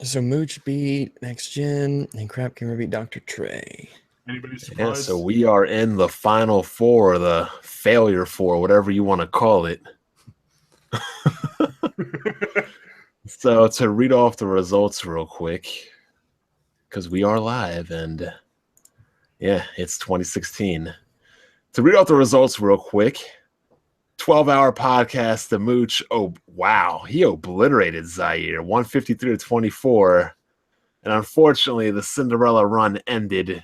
So Mooch beat Next Gen, and Crap Gamer beat Dr. Trey. Anybody surprised? Yeah, so we are in the final four, the failure four, whatever you want to call it. So to read off the results real quick, because we are live and yeah, it's 2016. To read off the results real quick, 12-hour podcast, the Mooch, oh wow, he obliterated Zaire, 153-24. And unfortunately, the Cinderella run ended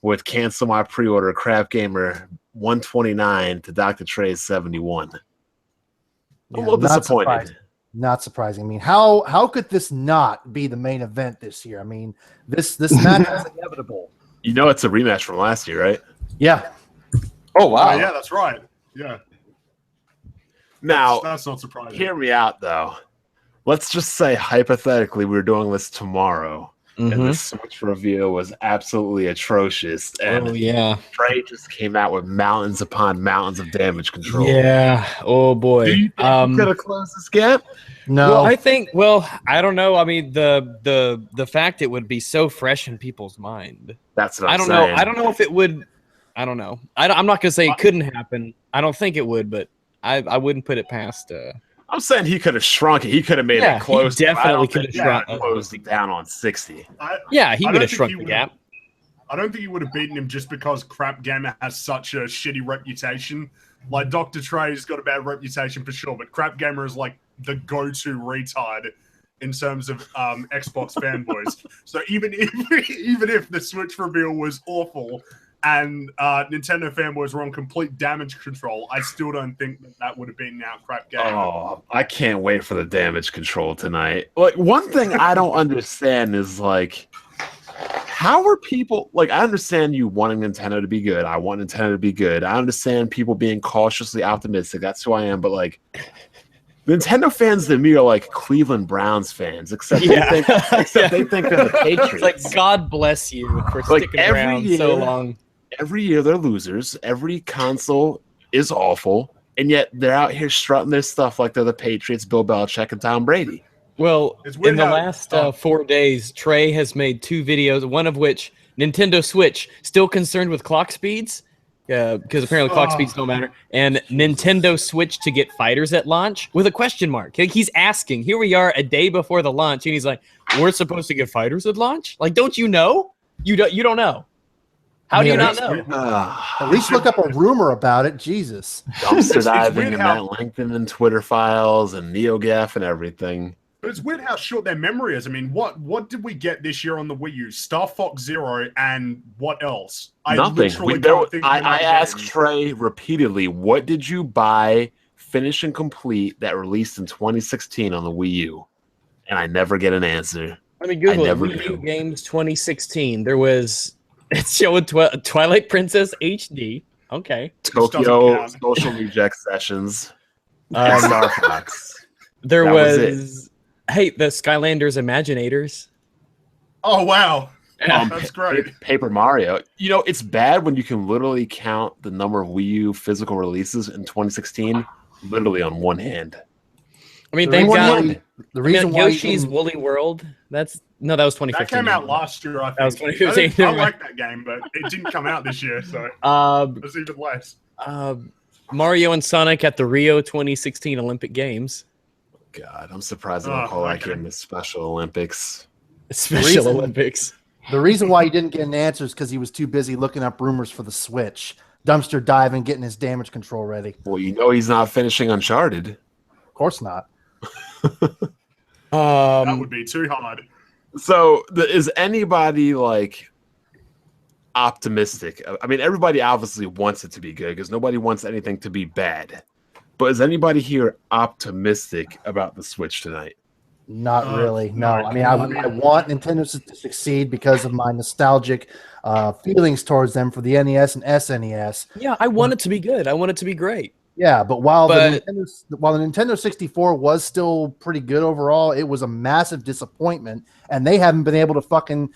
with cancel my pre-order Crap Gamer 129 to Dr. Trey's 71. I'm a little disappointed. Not surprising. I mean, how could this not be the main event this year? I mean, this match is inevitable. You know it's a rematch from last year, right? Yeah. Oh wow. Yeah, that's right. Yeah. Now, that's not surprising. Hear me out, though. Let's just say, hypothetically, we're doing this tomorrow, and the Switch review was absolutely atrocious. And Trey just came out with mountains upon mountains of damage control. Yeah. Oh boy. Do you think you could have closed this gap? No. Well, I think. Well, I don't know. I mean, the fact it would be so fresh in people's mind. That's what I I'm don't saying. know. I don't know if it would. I don't know. I'm not gonna say it couldn't happen. I don't think it would, but I wouldn't put it past. I'm saying he could have shrunk it. He could have made it close. He definitely could have shrunk closed it down on 60. He would have shrunk the gap. I don't think he would have beaten him just because Crap Gamer has such a shitty reputation. Like, Dr. Trey's got a bad reputation for sure, but Crap Gamer is like the go-to retard in terms of Xbox fanboys. So even if the Switch reveal was awful and Nintendo fanboys were on complete damage control, I still don't think that would have been out Crap Gamer. Oh, I can't wait for the damage control tonight. Like, one thing I don't understand is, like, how are people, like, I understand you wanting Nintendo to be good. I want Nintendo to be good. I understand people being cautiously optimistic. That's who I am. But, like, Nintendo fans to me are like Cleveland Browns fans, except they think they're the Patriots. It's like, God bless you for sticking around so long. Every year they're losers. Every console is awful. And yet they're out here strutting their stuff like they're the Patriots, Bill Belichick, and Tom Brady. Well, in the last 4 days, Trey has made 2 videos, one of which Nintendo Switch, still concerned with clock speeds, because apparently clock speeds don't matter, and Nintendo Switch to get fighters at launch with a question mark. He's asking. Here we are a day before the launch, and he's like, we're supposed to get fighters at launch? Like, don't you know? You don't know. How do you not know? At least look up a rumor about it. Jesus. Dumpster diving in that LinkedIn and Twitter files and NeoGAF and everything. But it's weird how short their memory is. I mean, what did we get this year on the Wii U? Star Fox Zero and what else? Nothing. I asked Trey repeatedly, what did you buy, finish and complete, that released in 2016 on the Wii U? And I never get an answer. Let me Google it. Wii U Games 2016 There was... It's showing Twilight Princess HD. Okay. Tokyo Social Reject Sessions. Star Fox. There was the Skylanders Imaginators. Oh, wow. That's great. Paper Mario. You know, it's bad when you can literally count the number of Wii U physical releases in 2016 literally on one hand. I mean, they've got the reason why Yoshi's Woolly World. That was 2015. That came out last year, I think. That was 2015. I like that game, but it didn't come out this year, so it's even less. Mario and Sonic at the Rio 2016 Olympic Games. God, I'm surprised they don't call that game the Special Olympics. Olympics. The reason why he didn't get an answer is because he was too busy looking up rumors for the Switch. Dumpster diving, getting his damage control ready. Well, you know he's not finishing Uncharted. Of course not. That would be too hard. So, is anybody like optimistic? I mean, everybody obviously wants it to be good because nobody wants anything to be bad. But is anybody here optimistic about the Switch tonight? Not really. No. I mean, I want Nintendo to succeed because of my nostalgic feelings towards them for the NES and SNES. Yeah, I want it to be good. I want it to be great. Yeah, but while the Nintendo 64 was still pretty good overall, it was a massive disappointment, and they haven't been able to fucking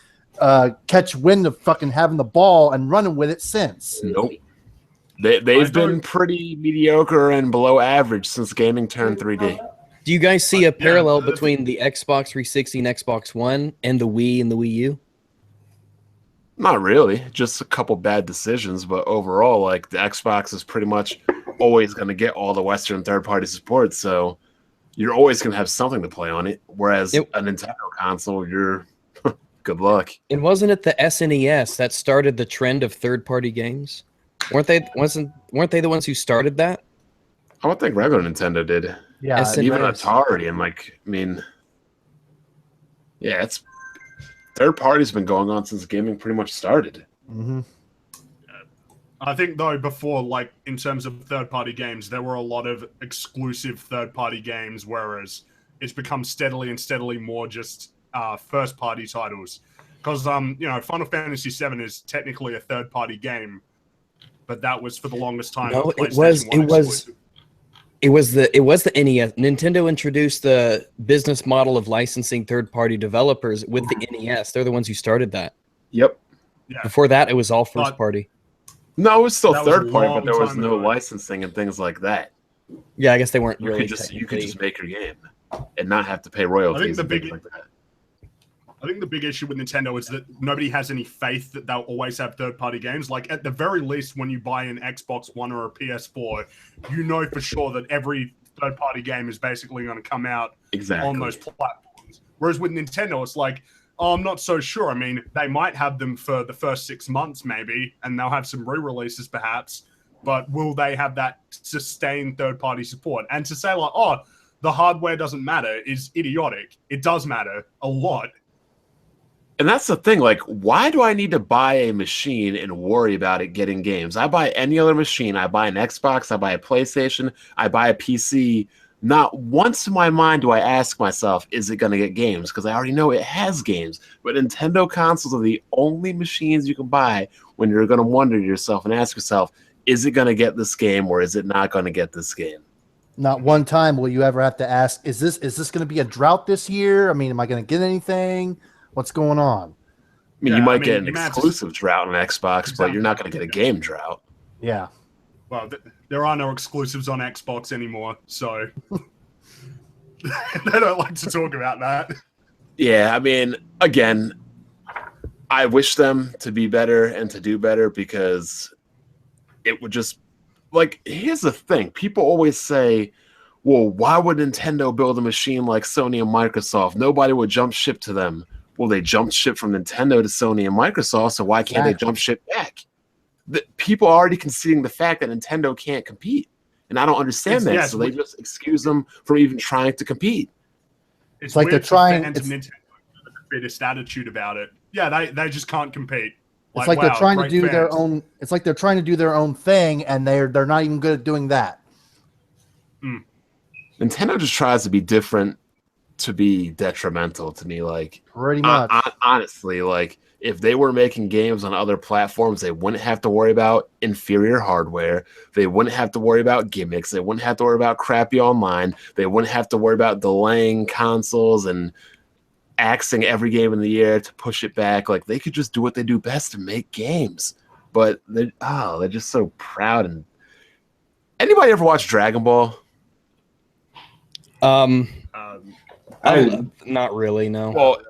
catch wind of fucking having the ball and running with it since. Nope. They've been pretty mediocre and below average since gaming turned 3D. Do you guys see a parallel between the Xbox 360 and Xbox One and the Wii and the Wii U? Not really, just a couple bad decisions, but overall, like the Xbox is pretty much always going to get all the Western third-party support, so you're always going to have something to play on it. Whereas a Nintendo console, you're good luck. And wasn't it the SNES that started the trend of third-party games? Weren't they the ones who started that? I don't think regular Nintendo did. Yeah, SNES. Even Atari, and like, I mean, yeah, it's third party's been going on since gaming pretty much started. Mm-hmm. I think though before, like in terms of third-party games, there were a lot of exclusive third-party games, whereas it's become steadily and steadily more just first-party titles. Because Final Fantasy VII is technically a third-party game, but that was for the longest time. No, it was the NES. Nintendo introduced the business model of licensing third-party developers with the NES. They're the ones who started that. Yep. Yeah. Before that, it was all first-party. No, it was still That was third party, a but there was long no time ago. licensing and things like that. Yeah, I guess they weren't You really. could just make your game and not have to pay royalties. I think and things like that. I think the big issue with Nintendo is that nobody has any faith that they'll always have third-party games. Like, at the very least, when you buy an Xbox One or a PS4, you know for sure that every third-party game is basically going to come out on those platforms. Whereas with Nintendo, it's like, oh, I'm not so sure. I mean, they might have them for the first 6 months, maybe, and they'll have some re-releases, perhaps, but will they have that sustained third-party support? And to say, like, oh, the hardware doesn't matter is idiotic. It does matter a lot. And that's the thing, like, why do I need to buy a machine and worry about it getting games? I buy any other machine. I buy an Xbox, I buy a PlayStation, I buy a PC. Not once in my mind do I ask myself, is it going to get games? Because I already know it has games. But Nintendo consoles are the only machines you can buy when you're going to wonder to yourself and ask yourself, is it going to get this game or is it not going to get this game? Not one time will you ever have to ask, is this going to be a drought this year? I mean, am I going to get anything? What's going on? I mean, you might get an exclusive drought on Xbox, but you're not going to get a game drought. Yeah. Well, there are no exclusives on Xbox anymore, so they don't like to talk about that. Yeah, I mean, again, I wish them to be better and to do better because it would just... Like, here's the thing. People always say, well, why would Nintendo build a machine like Sony and Microsoft? Nobody would jump ship to them. Well, they jumped ship from Nintendo to Sony and Microsoft, so why can't they jump ship back? People are already conceding the fact that Nintendo can't compete, and I don't understand that. So they just excuse them from even trying to compete. It's like they're trying. Nintendo the greatest attitude about it. Yeah, they just can't compete. It's like they're trying to do their own. It's like they're trying to do their own thing, and they're not even good at doing that. Nintendo just tries to be different to be detrimental to me. Like, pretty much. Honestly, like, if they were making games on other platforms, they wouldn't have to worry about inferior hardware. They wouldn't have to worry about gimmicks. They wouldn't have to worry about crappy online. They wouldn't have to worry about delaying consoles and axing every game in the year to push it back. Like, they could just do what they do best and make games. But they're just so proud. And anybody ever watch Dragon Ball? Not really, no. Well,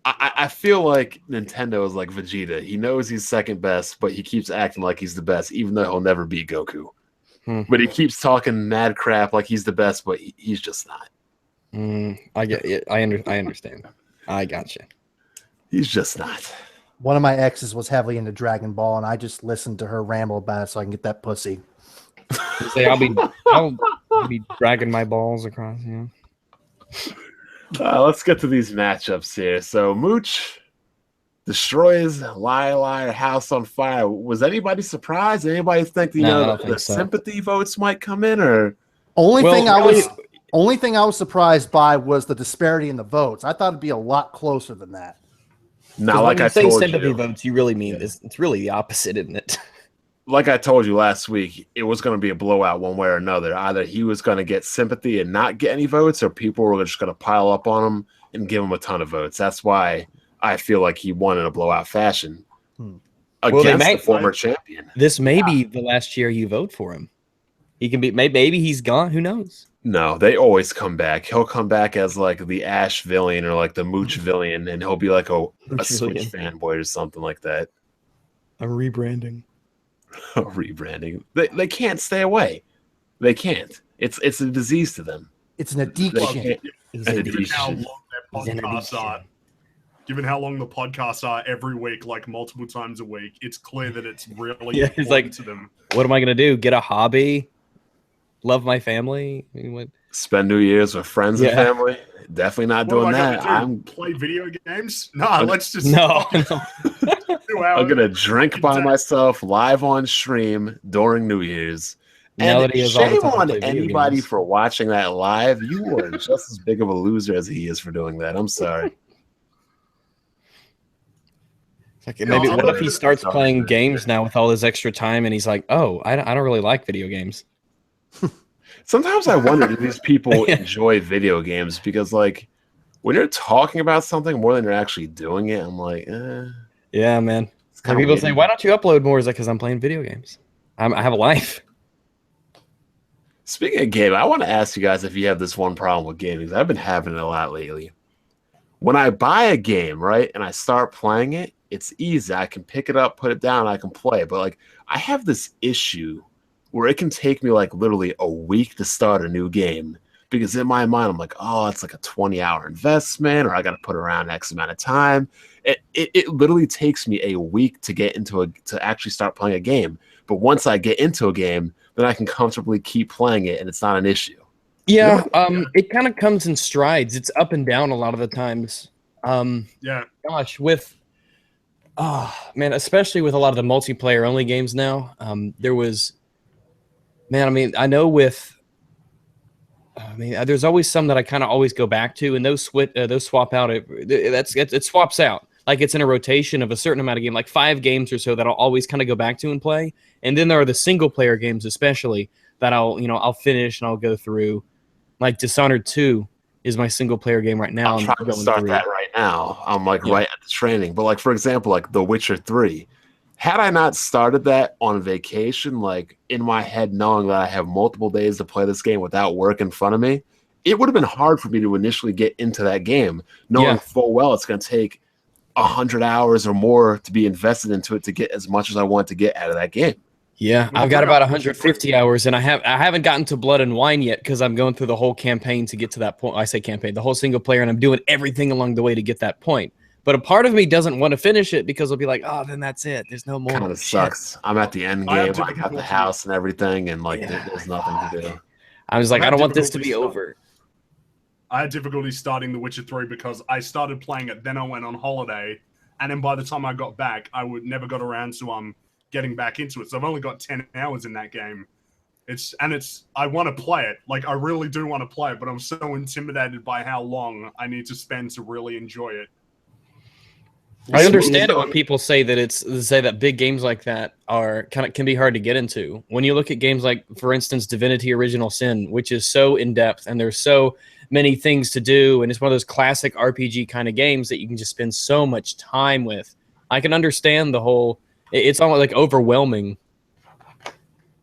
I feel like Nintendo is like Vegeta. He knows he's second best, but he keeps acting like he's the best, even though he'll never beat Goku. But he keeps talking mad crap like he's the best, but he's just not. I get it. I understand. I gotcha. He's just not. One of my exes was heavily into Dragon Ball, and I just listened to her ramble about it so I can get that pussy. Say I'll be dragging my balls across. Yeah. Let's get to these matchups here. So Mooch destroys Liar House on Fire. Was anybody surprised? Anybody think the sympathy votes might come in? Or only thing I was surprised by was the disparity in the votes. I thought it'd be a lot closer than that. Now, like I told you, sympathy votes, you really mean this. It's really the opposite, isn't it? Like I told you last week, it was going to be a blowout one way or another. Either he was going to get sympathy and not get any votes, or people were just going to pile up on him and give him a ton of votes. That's why I feel like he won in a blowout fashion against the former champion. This may be the last year you vote for him. He can be. Maybe he's gone. Who knows? No, they always come back. He'll come back as like the Ash villain or like the Mooch villain, and he'll be like a Switch fanboy or something like that. A rebranding. A rebranding. They can't stay away. They can't. It's a disease to them. It's an addiction. Given how long the podcasts are every week, like multiple times a week, it's clear that it's really it's like, to them. What am I gonna do? Get a hobby? Love my family? I mean, what? Spend New Year's with friends and family? Definitely not doing that. I'm play video games. Nah, let's just I'm gonna drink by myself live on stream during New Year's. And shame on anybody for watching that live. You are just as big of a loser as he is for doing that. I'm sorry. Like, maybe what if he starts playing games now with all his extra time and he's like, oh, I don't really like video games. Sometimes I wonder, do these people enjoy video games? Because, like, when you're talking about something more than you're actually doing it, I'm like, yeah, man. Like, people say, why don't you upload more? Is that because I'm playing video games? I have a life. Speaking of gaming, I want to ask you guys if you have this one problem with gaming. I've been having it a lot lately. When I buy a game, right, and I start playing it, it's easy. I can pick it up, put it down, I can play. But, like, I have this issue where it can take me, like, literally a week to start a new game. Because in my mind, I'm like, oh, it's like a 20-hour investment, or I got to put around X amount of time. It literally takes me a week to get into to actually start playing a game. But once I get into a game, then I can comfortably keep playing it, and it's not an issue. Yeah, it kind of comes in strides. It's up and down a lot of the times. Gosh, man, especially with a lot of the multiplayer only games now. There was, man, I mean, I know there's always some that I kind of always go back to, and those swap out. It swaps out. Like, it's in a rotation of a certain amount of game, like 5 games or so that I'll always kind of go back to and play. And then there are the single player games, especially, that I'll finish and I'll go through. Like Dishonored 2 is my single player game right now. I'm trying to start that right now. I'm like right at the training. But, like, for example, like The Witcher 3, had I not started that on vacation, like in my head, knowing that I have multiple days to play this game without work in front of me, it would have been hard for me to initially get into that game, knowing full well it's going to take 100 hours or more to be invested into it to get as much as I want to get out of that game. Yeah, I've got about 150 hours, and I haven't gotten to Blood and Wine yet because I'm going through the whole campaign to get to that point. I say campaign, the whole single player, and I'm doing everything along the way to get that point. But a part of me doesn't want to finish it because I'll be like, oh, then that's it. There's no more. Kind of sucks. I'm at the end game. I got the house and everything, and like there's nothing to do. I was like, I don't want this to be over. I had difficulty starting The Witcher 3 because I started playing it, then I went on holiday, and then by the time I got back, I never got around to getting back into it. So I've only got 10 hours in that game. I want to play it. Like, I really do want to play it, but I'm so intimidated by how long I need to spend to really enjoy it. I understand it when people say that big games like that can be hard to get into. When you look at games like, for instance, Divinity Original Sin, which is so in depth and there's so many things to do, and it's one of those classic RPG kind of games that you can just spend so much time with. I can understand the whole. It's almost like overwhelming.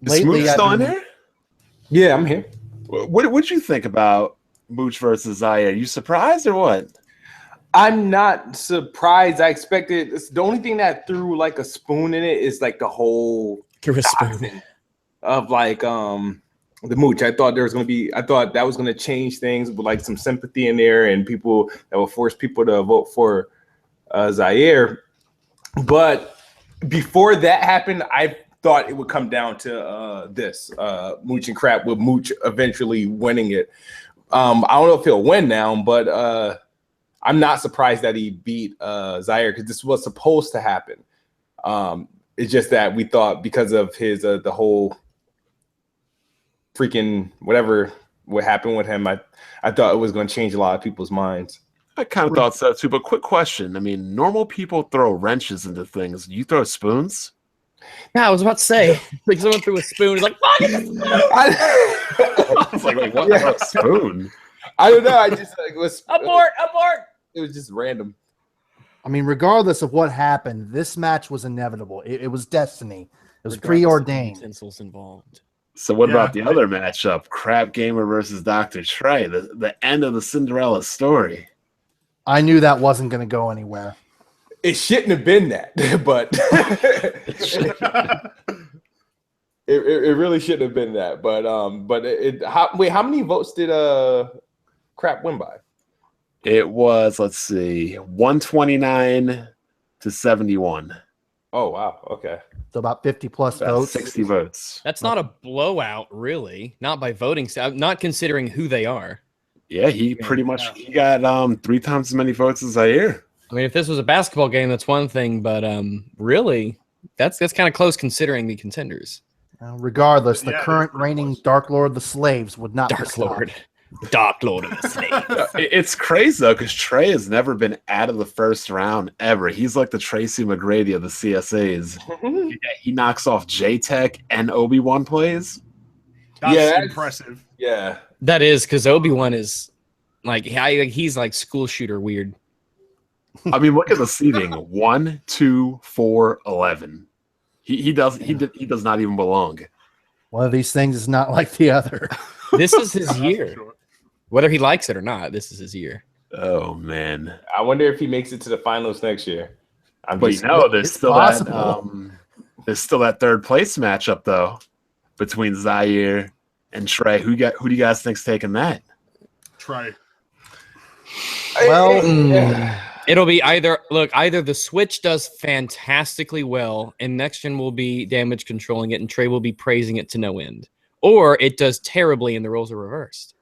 Is Mooch still in there? Yeah, I'm here. What'd you think about Mooch versus Zaire? You surprised or what? I'm not surprised. I expected the only thing that threw like a spoon in it is like the whole of like the Mooch. I thought that was gonna change things with like some sympathy in there and people that will force people to vote for Zaire. But before that happened, I thought it would come down to this Mooch and Crap, with Mooch eventually winning it. I don't know if he'll win now, but I'm not surprised that he beat Zaire because this was supposed to happen. It's just that we thought because of his the whole freaking what happened with him, I thought it was going to change a lot of people's minds. I kind of thought so too, but quick question. I mean, normal people throw wrenches into things. You throw spoons? Yeah, I was about to say, like someone threw a spoon. Like, fuck! I was like, what? A spoon? I don't know. I just like was abort. It was just random. I mean, regardless of what happened, this match was inevitable. It was destiny. It was preordained. Utensils involved. So what about the other matchup? Crap Gamer versus Dr. Trey, the end of the Cinderella story. I knew that wasn't going to go anywhere. It shouldn't have been that, but it really shouldn't have been that. But how many votes did Crap win by? It was, let's see, 129 to 71. Oh wow, okay. So about 50 plus votes. 60 votes. That's not a blowout, really. Not by voting, not considering who they are. Yeah, he pretty much he got 3 times as many votes as Zaire. I mean, if this was a basketball game, that's one thing, but really, that's kind of close considering the contenders. Regardless, the current reigning Dark Lord of the Slaves would not. Dark Lord of the Slaves. It's crazy though, because Trey has never been out of the first round ever. He's like the Tracy McGrady of the CSAs. He knocks off J-Tech and Obi-Wan plays. That's impressive. Yeah, that is because Obi-Wan is like he's like school shooter weird. I mean, look at the seeding: 1, 2, 4, 11. He does not even belong. One of these things is not like the other. This is his year. Whether he likes it or not, this is his year. Oh man! I wonder if he makes it to the finals next year. There's still that third place matchup though between Zaire and Trey. Who do you guys think's taking that? Trey. Well, it'll be either the Switch does fantastically well and Next Gen will be damage controlling it and Trey will be praising it to no end, or it does terribly and the roles are reversed.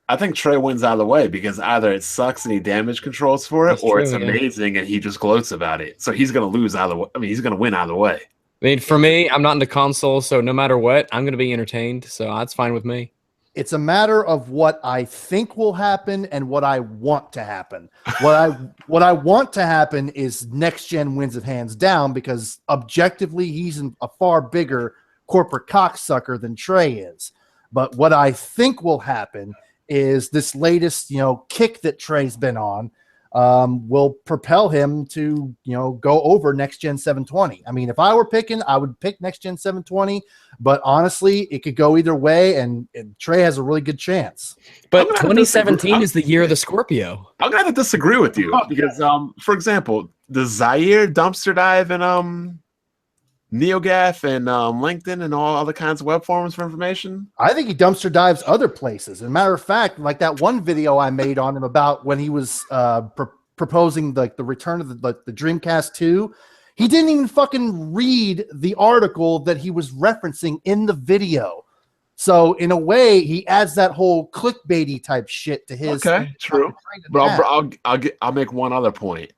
I think Trey wins either way because either it sucks and he damage controls for it, That's or true, it's amazing and he just gloats about it. So he's going to lose either way. I mean, he's going to win either way. I mean, for me, I'm not into console, so no matter what, I'm going to be entertained. So that's fine with me. It's a matter of what I think will happen and what I want to happen. What I want to happen is Next Gen wins it hands down because objectively he's a far bigger corporate cocksucker than Trey is. But what I think will happen is this latest, kick that Trey's been on will propel him to, go over Next Gen 720. I mean, if I were picking, I would pick Next Gen 720, but honestly, it could go either way, and Trey has a really good chance. But 2017 is the year of the Scorpio. I'm going to have to disagree with you because, for example, the Zaire dumpster dive and NeoGAF and LinkedIn and all other kinds of web forums for information. I think he dumpster dives other places. As a matter of fact, like that one video I made on him about when he was proposing the return of the Dreamcast 2, he didn't even fucking read the article that he was referencing in the video. So in a way, he adds that whole clickbaity type shit to his. Okay, true. But I'll make one other point.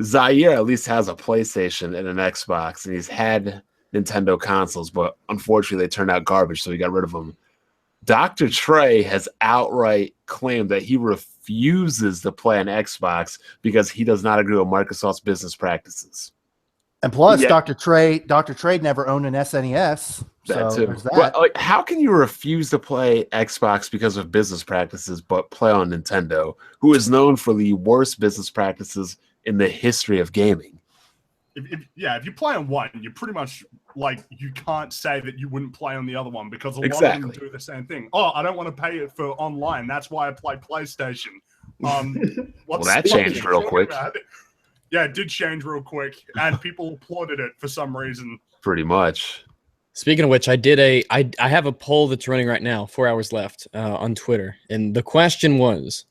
Zaire at least has a PlayStation and an Xbox, and he's had Nintendo consoles, but unfortunately they turned out garbage, so he got rid of them. Dr. Trey has outright claimed that he refuses to play an Xbox because he does not agree with Microsoft's business practices. And plus, Dr. Trey never owned an SNES. That so too. there's that. But, how can you refuse to play Xbox because of business practices, but play on Nintendo, who is known for the worst business practices in the history of gaming? If you play on one, you're pretty much like, you can't say that you wouldn't play on the other one because a lot of them do the same thing. Oh, I don't want to pay it for online. That's why I play PlayStation. Well, that changed real quick. Yeah, it did change real quick, and people applauded it for some reason. Pretty much. Speaking of which, I have a poll that's running right now, 4 hours left on Twitter, and the question was,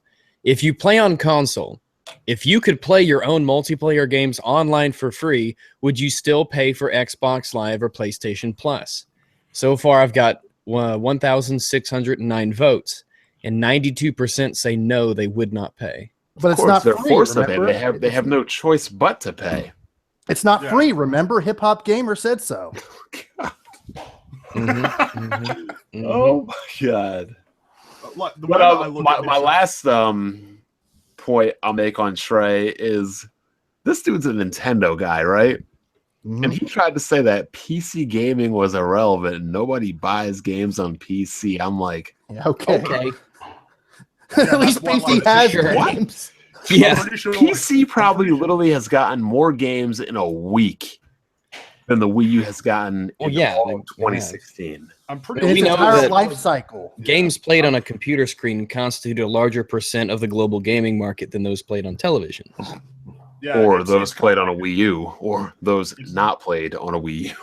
if you play on console, if you could play your own multiplayer games online for free, would you still pay for Xbox Live or PlayStation Plus? So far, I've got 1,609 votes, and 92% say no, they would not pay. But it's not they're free, forced to remember? pay. They have no choice but to pay. It's not free, remember? Hip Hop Gamer said so. Oh my god! My last point I'll make on Trey is this dude's a Nintendo guy, right? And he tried to say that PC gaming was irrelevant and nobody buys games on PC. I'm like, okay. At least PC has games. Yeah, PC probably literally has gotten more games in a week than the Wii U has gotten Well, in yeah, all they- of 2016. I'm pretty Its We know entire that- life cycle. Games played on a computer screen constitute a larger percent of the global gaming market than those played on television. Yeah, Or it's- those it's played kind on a Wii U, or those It's- not played on a Wii U.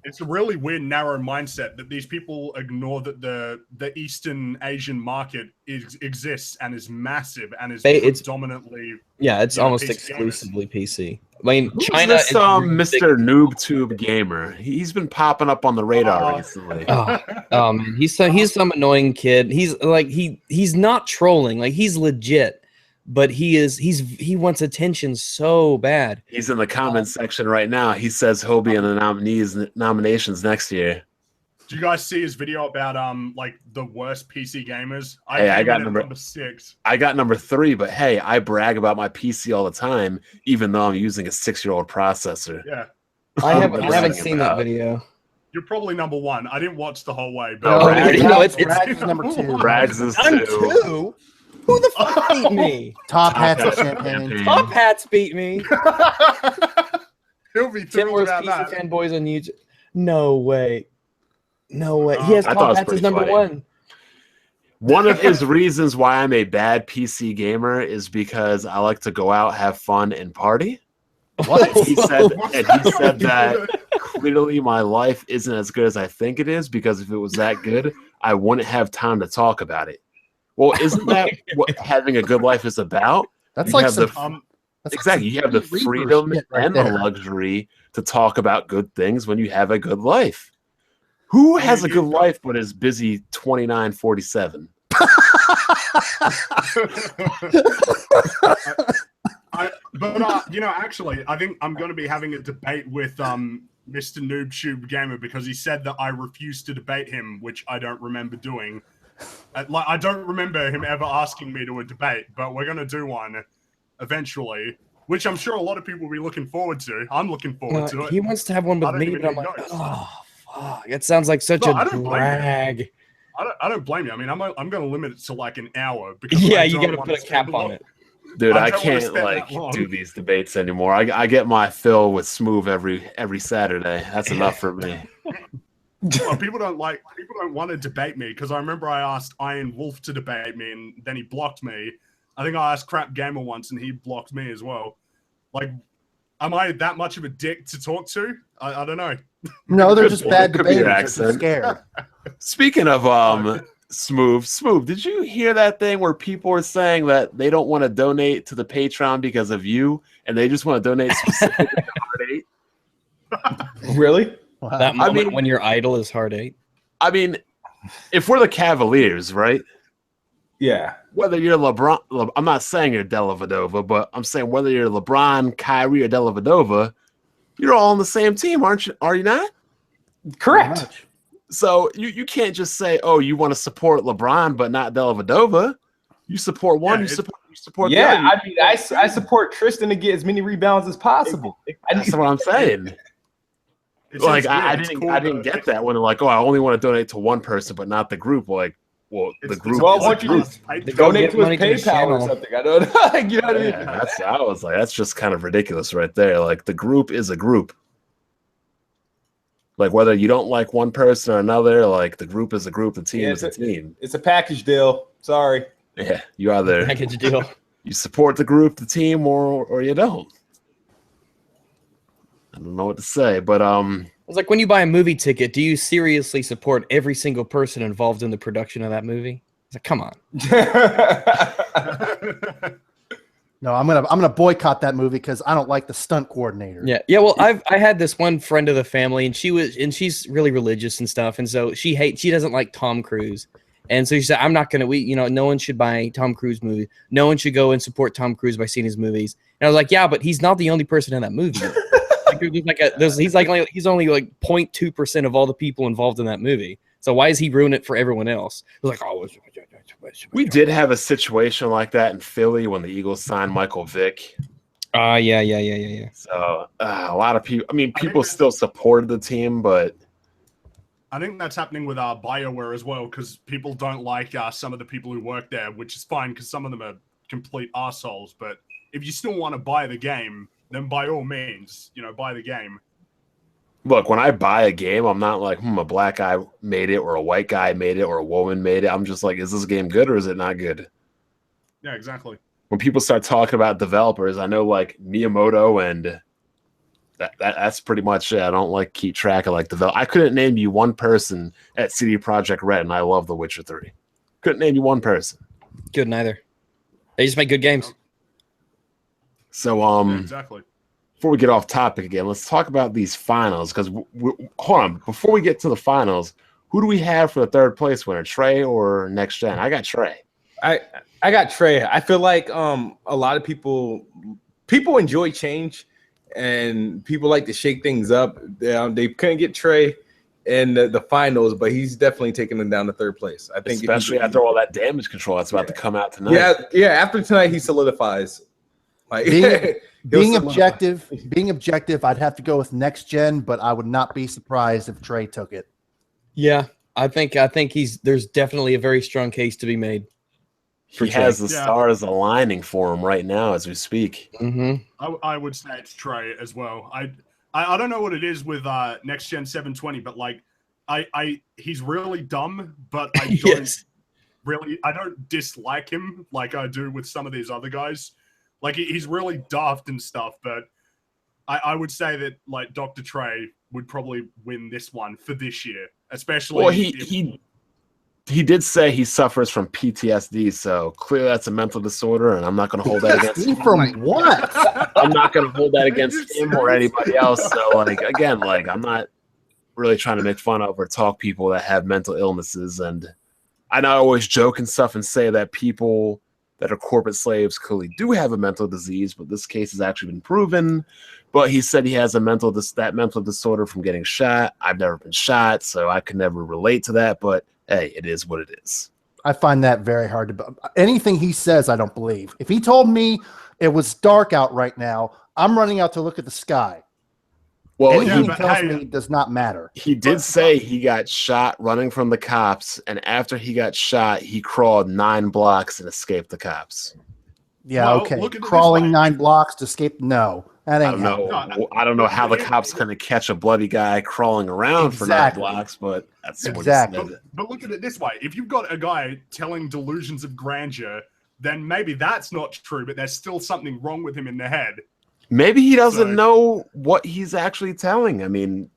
It's a really weird, narrow mindset that these people ignore that the Eastern Asian market exists and is massive and is It's- predominantly. Yeah, it's You know, almost PC exclusively PC. I mean, Who's China this is really Mr. big- NoobTube Gamer? He's been popping up on the radar recently. Oh man, he's some annoying kid. He's like he's not trolling, like he's legit, but he wants attention so bad. He's in the comments section right now. He says he'll be in the nominations next year. Do you guys see his video about like the worst PC gamers? Hey, I came got in at number- number 6. I got number 3, but hey, I brag about my PC all the time, even though I'm using a 6-year-old processor. Yeah, I haven't bragging seen that about. video. you're probably number 1. I didn't watch the whole way, No, but Rags- you know, it's- Rags is number 2. Rags is I'm 2. 2. Who the fuck beat me? Top hats and Top champagne. Top Hats beat me. he'll be 10 thrilled worst about PC that. fanboys on YouTube. No way. No way. He has I thought it Top was Hats as pretty number funny. 1. One of his reasons why I'm a bad PC gamer is because I like to go out, have fun, and party. What? He said, What's and he said going that on? clearly my life isn't as good as I think it is, because if it was that good, I wouldn't have time to talk about it. Well, isn't that what having a good life is about? That's You like have some, Um, that's like Exactly. some You have the Reaper freedom shit right and there. the luxury to talk about good things when you have a good life. Who has a good life but is busy 29/47? Actually, I think I'm going to be having a debate with Mr. NoobTube Gamer because he said that I refused to debate him, which I don't remember doing. I don't remember him ever asking me to a debate, but we're going to do one eventually, which I'm sure a lot of people will be looking forward to. I'm looking forward to it. He wants to have one I with don't me, even but I'm need like, notes. oh, fuck. It sounds like such No, a I don't blame you. drag. I don't blame you. I mean, I'm going to limit it to like an hour. Because Yeah, I you don't got to wanna put a spend cap long- on it. Dude, I I don't wanna can't spend that like long. do these debates anymore. I get my fill with Smooth every Saturday. That's enough for me. Well, people don't want to debate me because I remember I asked Iron Wolf to debate me and then he blocked me. I think I asked Crap Gamer once and he blocked me as well. Like, am I that much of a dick to talk to? I don't know. No, they're Good just point. bad Could be your debaters. They're accent. scared. Speaking of Smooth, did you hear that thing where people are saying that they don't want to donate to the Patreon because of you, and they just want to donate specifically to Heart 8? Really? Wow. That moment mean- when your idol is Heart 8. I mean, if we're the Cavaliers, right? Yeah. Whether you're LeBron, I'm not saying you're Dellavedova, but I'm saying whether you're LeBron, Kyrie, or Dellavedova, you're all on the same team, aren't you? Are you not? Correct. So you can't just say, oh, you want to support LeBron but not Dellavedova. You support one, Yeah, you support the Yeah, other. I mean, I support Tristan to get as many rebounds as possible. That's what I'm saying. It's Like just I weird. It's didn't cool, I didn't though. get that when they're like, oh, I only want to donate to one person but not the group. Like, well, the group. Well, is why a don't you group. just Patreon. donate to money his to his PayPal or channel. something? I don't know. Like, you know what I mean? Yeah, I was like, that's just kind of ridiculous right there. Like the group is a group. Like whether you don't like one person or another, like the group is a group, the team Yeah, is a team. It's a package deal. Sorry. Yeah, you either Package deal. you support the group, the team, or you don't. I don't know what to say, but It's like when you buy a movie ticket, do you seriously support every single person involved in the production of that movie? It's like, come on. No, I'm gonna boycott that movie because I don't like the stunt coordinator. Yeah, yeah. Well, I had this one friend of the family, and she's really religious and stuff, and so she doesn't like Tom Cruise, and so she said, I'm not gonna. No one should buy Tom Cruise movie. No one should go and support Tom Cruise by seeing his movies. And I was like, yeah, but he's not the only person in that movie. He's only like 0.2% of all the people involved in that movie. So why is he ruin it for everyone else? It was like, oh, we did have a situation like that in Philly when the Eagles signed Michael Vick. Yeah. So a lot of people. I mean, people still supported the team, but I think that's happening with BioWare as well because people don't like some of the people who work there, which is fine because some of them are complete assholes. But if you still want to buy the game, then by all means, buy the game. Look, when I buy a game, I'm not like, a black guy made it or a white guy made it or a woman made it. I'm just like, is this game good or is it not good? Yeah, exactly. When people start talking about developers, I know like Miyamoto and that's pretty much it. I don't like keep track of like develop. I couldn't name you one person at CD Projekt Red, and I love The Witcher 3. Couldn't name you one person. Couldn't either. They just make good games. So Yeah, exactly. before we get off topic again, let's talk about these finals. Because hold on, before we get to the finals, who do we have for the third place winner, Trey or Next Gen? I got Trey. I got Trey. I feel like a lot of people enjoy change, and people like to shake things up. They couldn't get Trey in the finals, but he's definitely taking them down to third place. I think, especially after all that damage control that's about to come out tonight. Yeah. After tonight, he solidifies. Like being objective, I'd have to go with Next Gen, but I would not be surprised if Trey took it. Yeah, I think there's definitely a very strong case to be made. He has the stars aligning for him right now as we speak. Mm-hmm. I would say it's Trey as well. I don't know what it is with Next Gen 720, but like he's really dumb, but I don't dislike him like I do with some of these other guys. Like he's really daft and stuff, but I would say that like Dr. Trey would probably win this one for this year, especially. Well, he did say he suffers from PTSD, so clearly that's a mental disorder, and I'm not going to hold that against him. From what? I'm not going to hold that against him or anybody else. So, like, again, like I'm not really trying to make fun of or talk people that have mental illnesses, and I know I always joke and stuff and say that people that are corporate slaves clearly do have a mental disease, but this case has actually been proven. But he said he has a mental disorder from getting shot. I've never been shot, so I could never relate to that. But hey, it is what it is. I find that very hard to. Anything he says, I don't believe. If he told me it was dark out right now, I'm running out to look at the sky. Well, anything he tells me does not matter. He did say he got shot running from the cops, and after he got shot, he crawled 9 blocks and escaped the cops. Yeah, well, okay. Crawling 9 blocks to escape? No, that ain't. I don't know how the cops going to catch a bloody guy crawling around for 9 blocks, but that's what he said. But look at it this way: if you've got a guy telling delusions of grandeur, then maybe that's not true, but there's still something wrong with him in the head. Maybe he doesn't know what he's actually telling. I mean,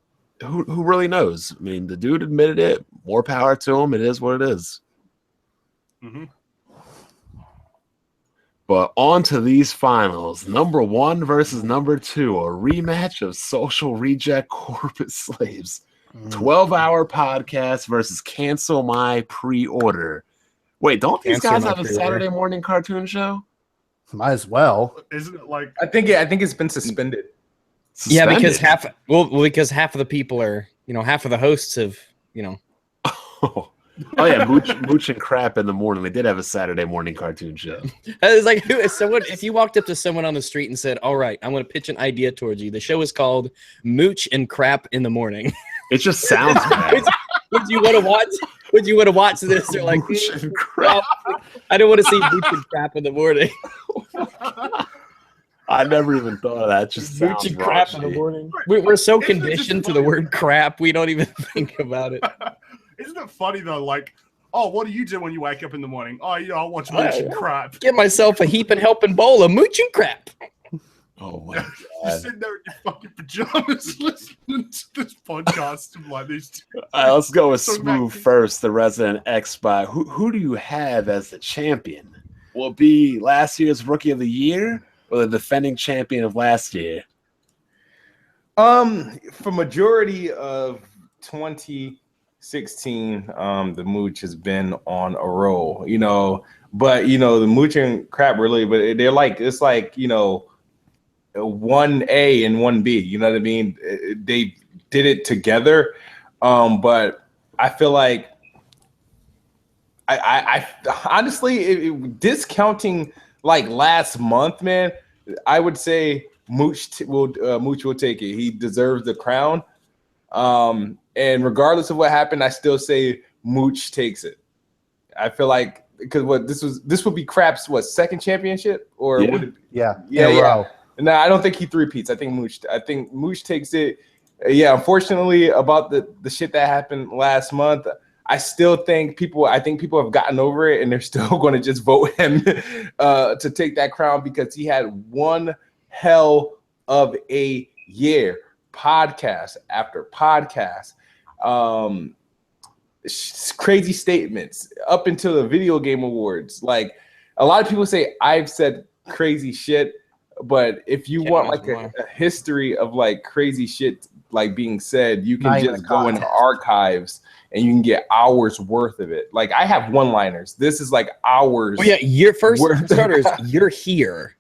who really knows? I mean, the dude admitted it. More power to him. It is what it is. Mm-hmm. But on to these finals. Number 1 versus number 2. A rematch of social reject corporate slaves. 12-hour podcast versus cancel my pre-order. Wait, don't these guys have a Saturday morning cartoon show? Might as well. Isn't it like? I think it's been suspended. Yeah, because half of the people are, half of the hosts have, Oh yeah, Mooch and Crap in the morning. They did have a Saturday morning cartoon show. It's like if you walked up to someone on the street and said, "All right, I'm going to pitch an idea towards you. The show is called Mooch and Crap in the Morning." It just sounds bad. Would you want to watch? Would you want to watch this? They're like, Mooch and Crap. I don't want to see Mooch and Crap in the morning. I never even thought of that. Just Mooch and Crap in the morning. We're so conditioned to the word crap, we don't even think about it. Isn't it funny though? Like, oh, what do you do when you wake up in the morning? Oh, I'll watch Mooch and Crap. Get myself a heaping helping bowl of Mooch and Crap. Oh my god! You're sitting there in your fucking pajamas listening to this podcast of like these two. All right, let's go with Smooth first, the resident X-Spy. Who do you have as the champion? Will it be last year's Rookie of the Year or the defending champion of last year? For majority of 2016, the Mooch has been on a roll, but the Mooch and Crap really, but they're like, it's like, 1A and 1B, you know what I mean? They did it together. But I feel like I honestly, discounting like last month, man, I would say Mooch will take it. He deserves the crown. And regardless of what happened, I still say Mooch takes it. I feel like because this would be Crap's second championship or would it be? Yeah. No, I don't think he three-peats. I think Mooch takes it. yeah, unfortunately, about the shit that happened last month, I still think people have gotten over it, and they're still going to just vote him to take that crown because he had one hell of a year, podcast after podcast, crazy statements up until the video game awards. Like a lot of people say I've said crazy shit, but if you want like a history of like crazy shit like being said, you can just go in the archives and you can get hours worth of it. Like I have one-liners. This is like hours. Oh yeah, your first starters. You're here.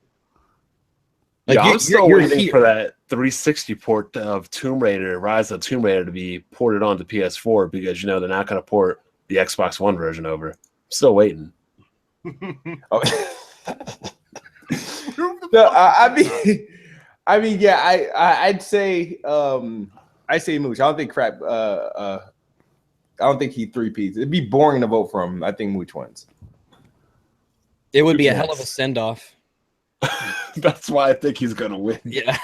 Like I'm still waiting for that 360 port of Tomb Raider, Rise of Tomb Raider, to be ported onto PS4 because they're not going to port the Xbox One version over. I'm still waiting. No, I mean, yeah, I'd say Mooch. I don't think I don't think he three-peats. It'd be boring to vote for him. I think Mooch wins. It would be a hell of a send-off. That's why I think he's gonna win. Yeah.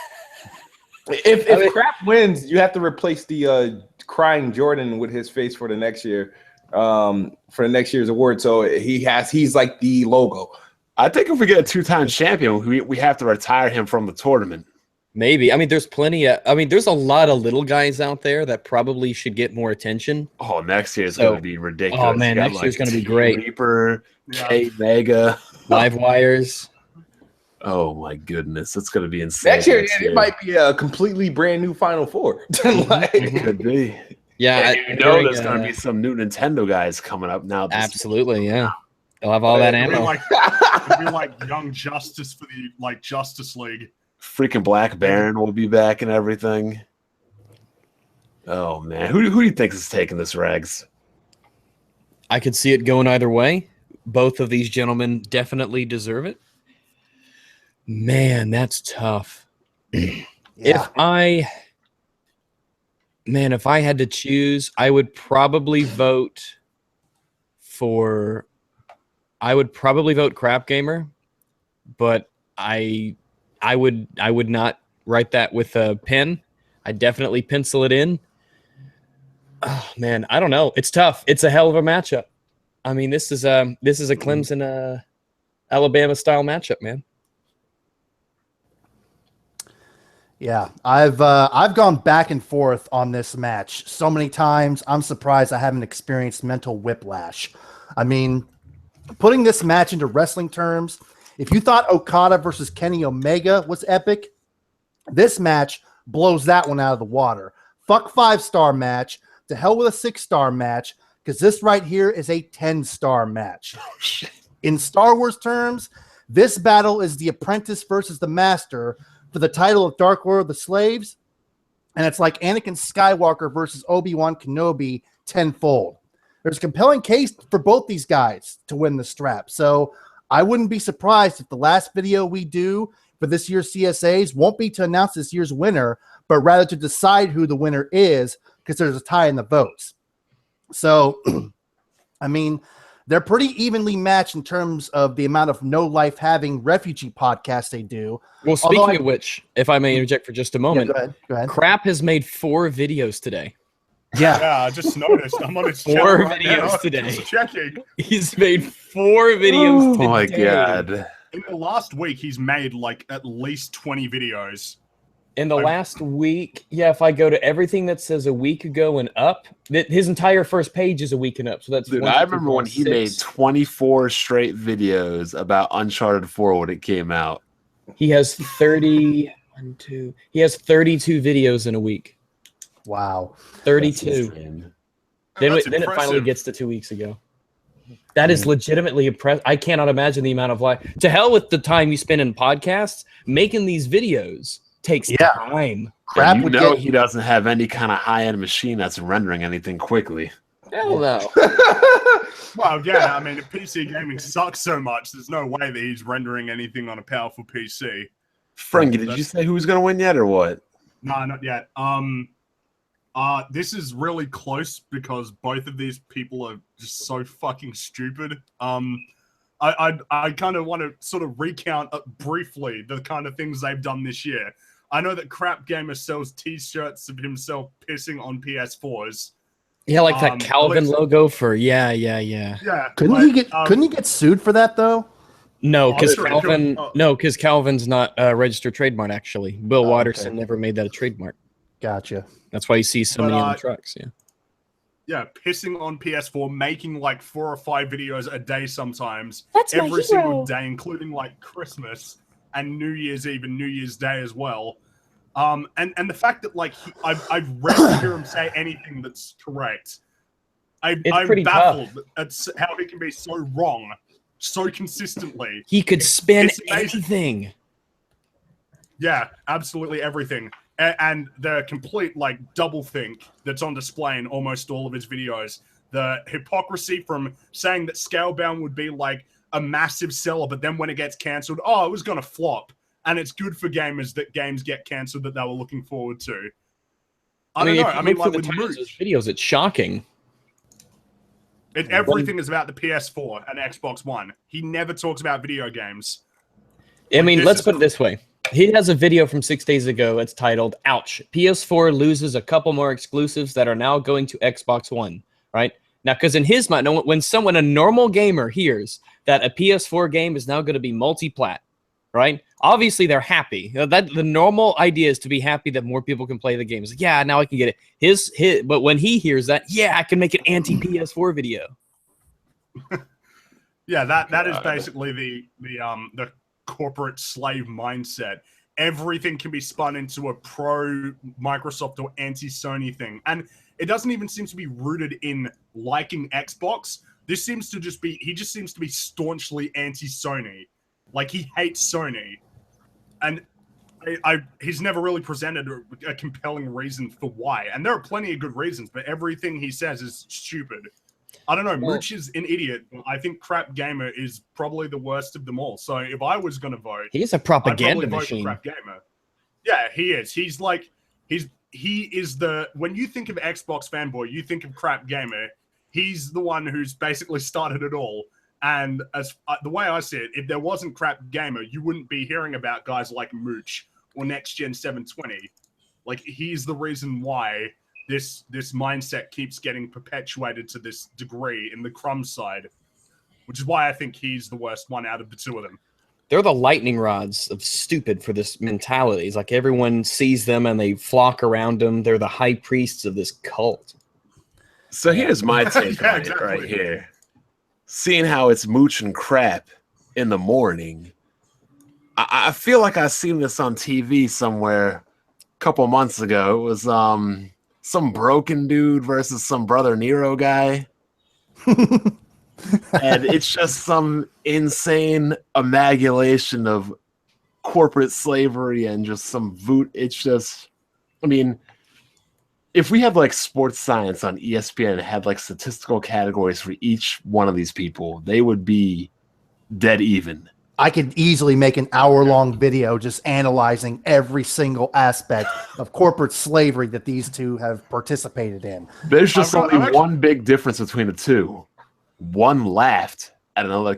If Crap wins, you have to replace the crying Jordan with his face for the next year, for the next year's award. So he's like the logo. I think if we get a two-time champion, we have to retire him from the tournament. Maybe. I mean, there's there's a lot of little guys out there that probably should get more attention. Oh, next year's going to be ridiculous. Oh man, next year's going to be great. Reaper, K Mega, Live Wires. Oh my goodness, it's going to be insane. Next year, it might be a completely brand new Final Four. It could be. Yeah, there's going to be some new Nintendo guys coming up now. Absolutely, yeah. They'll have all that ammo. It'll be like Young Justice for the Justice League. Freaking Black Baron will be back and everything. Oh man, who do you think is taking this, Rags? I could see it going either way. Both of these gentlemen definitely deserve it. Man, that's tough. Yeah. If I had to choose, I would probably vote Crap Gamer, but I would not write that with a pen. I'd definitely pencil it in. Oh man, I don't know. It's tough. It's a hell of a matchup. I mean, this is a Clemson Alabama style matchup, man. Yeah, I've gone back and forth on this match so many times. I'm surprised I haven't experienced mental whiplash. I mean, putting this match into wrestling terms, if you thought Okada versus Kenny Omega was epic, this match blows that one out of the water. Fuck 5-star match, to hell with a 6-star match, because this right here is a 10-star match. In Star Wars terms, this battle is the apprentice versus the master for the title of Dark Lord of the Slaves, and it's like Anakin Skywalker versus Obi-Wan Kenobi tenfold. There's a compelling case for both these guys to win the strap, so I wouldn't be surprised if the last video we do for this year's CSAs won't be to announce this year's winner, but rather to decide who the winner is, because there's a tie in the votes. So, I mean, they're pretty evenly matched in terms of the amount of no-life having refugee podcasts they do. Well, speaking of which, if I may interject for just a moment, go ahead. Crap has made 4 videos today. Yeah, I just noticed. I'm on his 4 videos videos today. Just checking. He's made 4 videos today. Oh my god. In the last week, he's made like at least 20 videos. In the last week, yeah, if I go to everything that says a week ago and up, his entire first page is a week and up. So that's Dude, I remember when he made 24 straight videos about Uncharted 4 when it came out. He has 32 videos in a week. Wow. 32. Then it finally gets to 2 weeks ago. That is legitimately impressive. I cannot imagine the amount of life. To hell with the time you spend in podcasts. Making these videos takes time. Crap, he doesn't have any kind of high-end machine that's rendering anything quickly. Hell no. Well, yeah, I mean, if PC gaming sucks so much, there's no way that he's rendering anything on a powerful PC. Frankie, did you say who's going to win yet or what? No, not yet. This is really close because both of these people are just so fucking stupid. I kind of want to sort of recount briefly the kind of things they've done this year. I know that Crap Gamer sells T-shirts of himself pissing on PS4s. Yeah, like that Calvin logo for yeah. Yeah. Couldn't he get sued for that though? No, because sure, Calvin. No, because Calvin's not a registered trademark. Actually, Bill Watterson okay. never made that a trademark. Gotcha. That's why you see so many on the trucks. Yeah. Yeah, pissing on PS4, making like 4 or 5 videos a day sometimes. That's my every hero. single day, including like Christmas and New Year's Eve and New Year's Day as well. And the fact that like I've rarely hear him say anything that's correct. I'm baffled at how he can be so wrong so consistently. He could spin anything. Yeah, absolutely everything. And the complete like double think that's on display in almost all of his videos. The hypocrisy from saying that Scalebound would be like a massive seller, but then when it gets cancelled, oh, it was gonna flop. And it's good for gamers that games get cancelled that they were looking forward to. I don't know. I mean, like with videos, it's shocking. Everything is about the PS4 and Xbox One. He never talks about video games. I mean, let's put it this way. He has a video from 6 days ago. It's titled, "Ouch, PS4 loses a couple more exclusives that are now going to Xbox One." Right? Now, because in his mind, when a normal gamer hears that a PS4 game is now going to be multi-plat, right? Obviously, they're happy. That the normal idea is to be happy that more people can play the games. Like, yeah, now I can get it. But when he hears that, yeah, I can make an anti-PS4 video. Yeah, that is basically the corporate slave mindset. Everything can be spun into a pro Microsoft or anti-Sony thing, and it doesn't even seem to be rooted in liking Xbox. This seems to just be he just seems to be staunchly anti-Sony. Like, he hates Sony. And he's never really presented a compelling reason for why. And there are plenty of good reasons, but everything he says is stupid. I don't know. Mooch is an idiot. I think Crap Gamer is probably the worst of them all. So if I was going to vote, he's a propaganda I'd machine. Vote for Crap Gamer. Yeah, he is. He's like, he is the, when you think of Xbox fanboy, you think of Crap Gamer. He's the one who's basically started it all. And as the way I see it, if there wasn't Crap Gamer, you wouldn't be hearing about guys like Mooch or Next Gen 720. Like, he's the reason why this mindset keeps getting perpetuated to this degree in the Crumb side, which is why I think he's the worst one out of the two of them. They're the lightning rods of stupid for this mentality. It's like everyone sees them and they flock around them. They're the high priests of this cult. So here's my take on it right here. Seeing how it's Mooch and Crap in the morning, I feel like I've seen this on TV somewhere a couple months ago. It was some broken dude versus some Brother Nero guy. And it's just some insane amalgamation of corporate slavery and just some voot. It's just, I mean, if we had like sports science on ESPN and had like statistical categories for each one of these people, they would be dead even. I could easily make an hour-long video just analyzing every single aspect of corporate slavery that these two have participated in. There's just only one big difference between the two. One laughed at another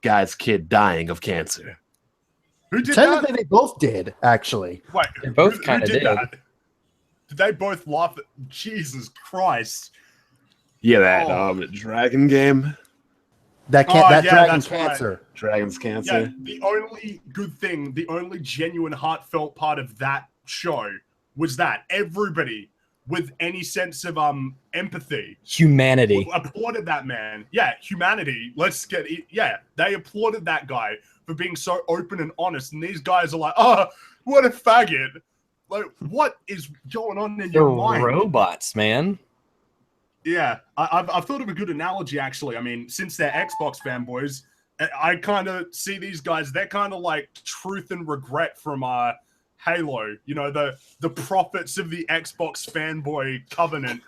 guy's kid dying of cancer. Who did Technically, that? they both did, actually. Wait, they both kind of did. That? Did they both laugh at Jesus Christ? Yeah, that dragon game. Dragon's cancer. Right. Dragon's cancer. Yeah, the only good thing, the only genuine heartfelt part of that show was that everybody with any sense of empathy, humanity, applauded that man. Yeah, humanity. Let's get it. Yeah, they applauded that guy for being so open and honest. And these guys are like, oh, what a faggot. Like, what is going on in your mind? Robots, man. Yeah, I've thought of a good analogy, actually. I mean, since they're Xbox fanboys, I kind of see these guys, they're kind of like Truth and Regret from Halo. You know, the prophets of the Xbox fanboy covenant.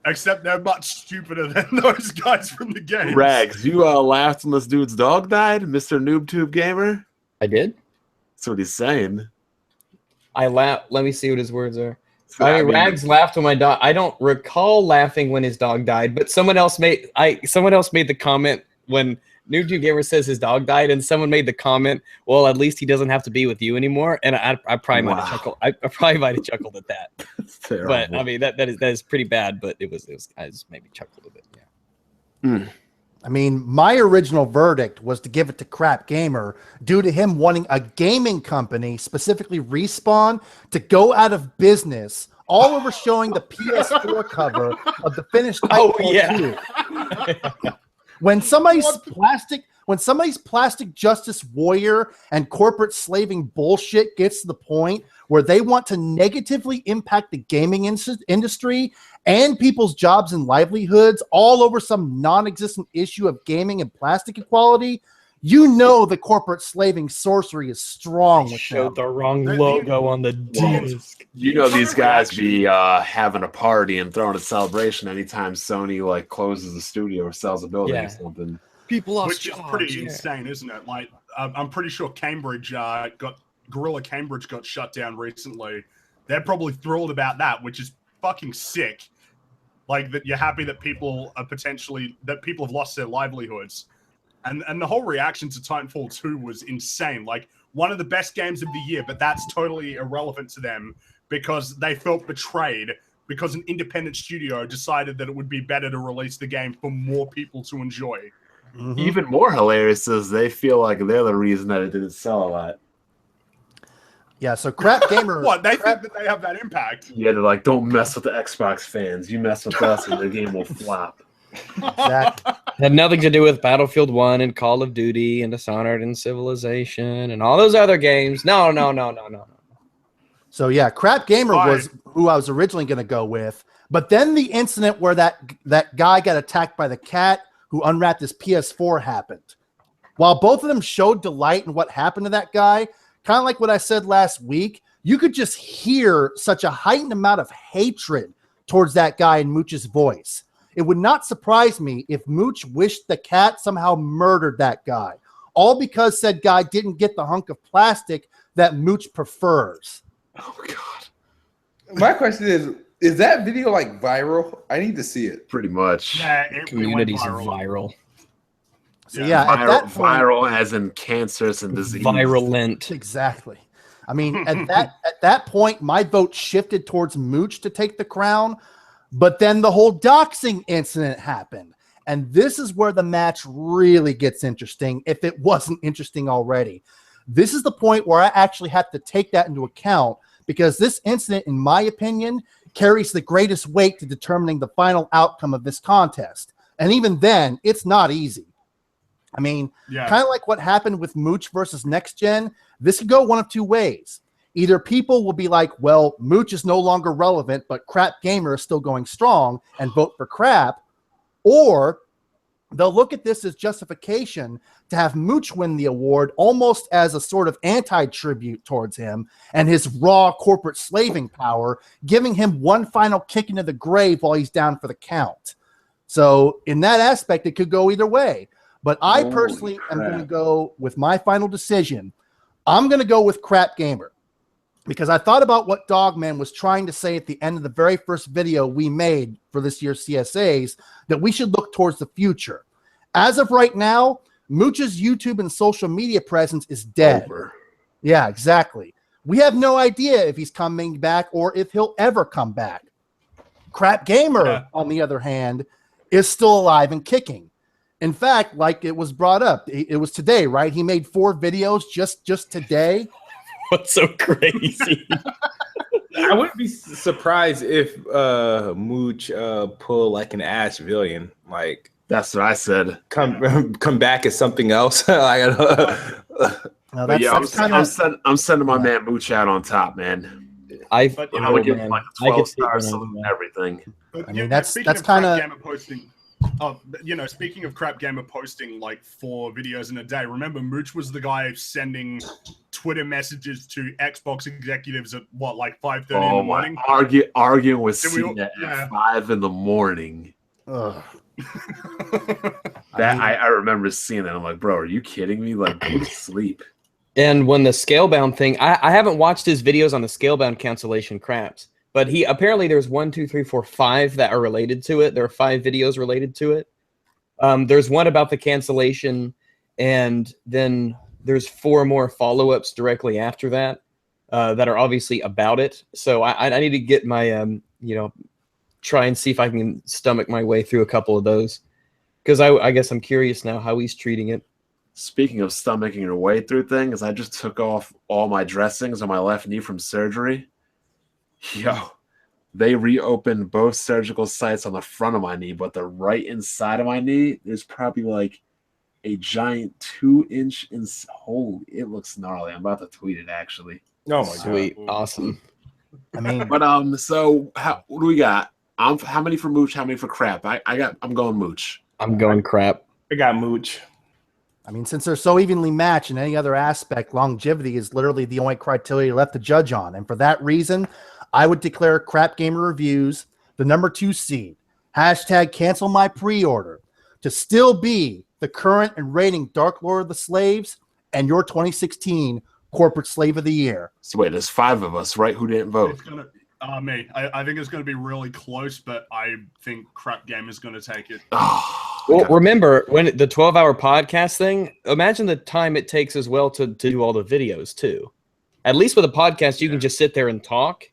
Except they're much stupider than those guys from the game. Rags, you laughed when this dude's dog died, Mr. NoobTube Gamer? I did? That's what he's saying. I laughed. Let me see what his words are. I mean, Rags laughed when my dog. I don't recall laughing when his dog died, but someone else made the comment when Noob Gamer says his dog died, and someone made the comment, "Well, at least he doesn't have to be with you anymore." And I probably might have chuckled. I probably might have chuckled at that. That's terrible. But I mean, that is pretty bad. But it was I just maybe chuckled a bit. Yeah. I mean, my original verdict was to give it to Crap Gamer due to him wanting a gaming company, specifically Respawn, to go out of business, all over showing the PS4 cover of the finished Titanfall 2. When somebody's plastic justice warrior and corporate slaving bullshit gets to the point where they want to negatively impact the gaming industry and people's jobs and livelihoods all over some non-existent issue of gaming and plastic equality, you know the corporate slaving sorcery is strong with them. Showed the wrong logo on the disc. You know these guys be having a party and throwing a celebration anytime Sony like closes a studio or sells a building or something. People lost Which is pretty insane, isn't it? Like, I'm pretty sure Gorilla Cambridge got shut down recently. They're probably thrilled about that, which is fucking sick. Like, that you're happy that people have lost their livelihoods. And the whole reaction to Titanfall 2 was insane. Like, one of the best games of the year, but that's totally irrelevant to them because they felt betrayed because an independent studio decided that it would be better to release the game for more people to enjoy. Mm-hmm. Even more hilarious is they feel like they're the reason that it didn't sell a lot. Yeah, so Crap Gamer... What, they think that they have that impact? Yeah, they're like, don't mess with the Xbox fans. You mess with us and the game will flop. Exactly. Had nothing to do with Battlefield 1 and Call of Duty and Dishonored and Civilization and all those other games. No. So yeah, Crap Gamer was who I was originally going to go with, but then the incident where that guy got attacked by the cat who unwrapped his PS4 happened. While both of them showed delight in what happened to that guy, kind of like what I said last week, you could just hear such a heightened amount of hatred towards that guy in Mooch's voice. It would not surprise me if Mooch wished the cat somehow murdered that guy, all because said guy didn't get the hunk of plastic that Mooch prefers. Oh, God. My question is that video like viral? I need to see it. Pretty much. Yeah, Communities are viral. So yeah, viral, at that point, viral as in cancers and disease. Virulent. Exactly. I mean, at that point, my vote shifted towards Mooch to take the crown, but then the whole doxing incident happened. And this is where the match really gets interesting, if it wasn't interesting already. This is the point where I actually have to take that into account because this incident, in my opinion, carries the greatest weight to determining the final outcome of this contest. And even then, it's not easy. I mean, kind of like what happened with Mooch versus Next Gen, this could go one of two ways. Either people will be like, well, Mooch is no longer relevant, but Crap Gamer is still going strong and vote for Crap, or they'll look at this as justification to have Mooch win the award almost as a sort of anti-tribute towards him and his raw corporate slaving power, giving him one final kick into the grave while he's down for the count. So in that aspect, it could go either way. But I personally am going to go with my final decision. I'm going to go with Crap Gamer because I thought about what Dogman was trying to say at the end of the very first video we made for this year's CSAs, that we should look towards the future. As of right now, Mooch's YouTube and social media presence is dead. Over. Yeah, exactly. We have no idea if he's coming back or if he'll ever come back. Crap Gamer, on the other hand, is still alive and kicking. In fact, like it was brought up, it was today, right? He made 4 videos just today. What's so crazy? I wouldn't be surprised if Mooch pull like an Ash Villian, like that's what I said. Come back as something else. I'm sending my man Mooch out on top, man. I would give him like a 12-star salute and everything. I mean, that's kind of posting. Oh, speaking of Crap Gamer posting like 4 videos in a day, remember Mooch was the guy sending Twitter messages to Xbox executives at like 5:30 in the morning? Arguing with Cena at 5 in the morning. I remember seeing that. I'm like, bro, are you kidding me? Like, go to sleep. And when the Scalebound thing, I haven't watched his videos on the Scalebound cancellation craps. But he apparently there's 1, 2, 3, 4, 5 that are related to it. There are 5 videos related to it. There's one about the cancellation, and then there's 4 more follow-ups directly after that that are obviously about it. So I need to get my try and see if I can stomach my way through a couple of those, because I guess I'm curious now how he's treating it. Speaking of stomaching your way through things, I just took off all my dressings on my left knee from surgery. Yo, they reopened both surgical sites on the front of my knee, but the right inside of my knee, there's probably like a giant 2-inch. Holy, it looks gnarly. I'm about to tweet it actually. Oh my Sweet, God. awesome. I mean, But so what do we got? How many for Mooch? How many for Crap? I'm going Mooch. I'm going Crap. I got Mooch. I mean, since they're so evenly matched in any other aspect, longevity is literally the only criteria left to judge on. And for that reason, I would declare Crap Gamer Reviews the number 2 seed. Hashtag cancel my pre-order to still be the current and reigning Dark Lord of the Slaves and your 2016 Corporate Slave of the Year. So wait, there's 5 of us, right? Who didn't vote? It's gonna me. I think it's gonna be really close, but I think Crap Game is gonna take it. Well, remember when the 12-hour podcast thing, imagine the time it takes as well to do all the videos too. At least with a podcast, you can just sit there and talk.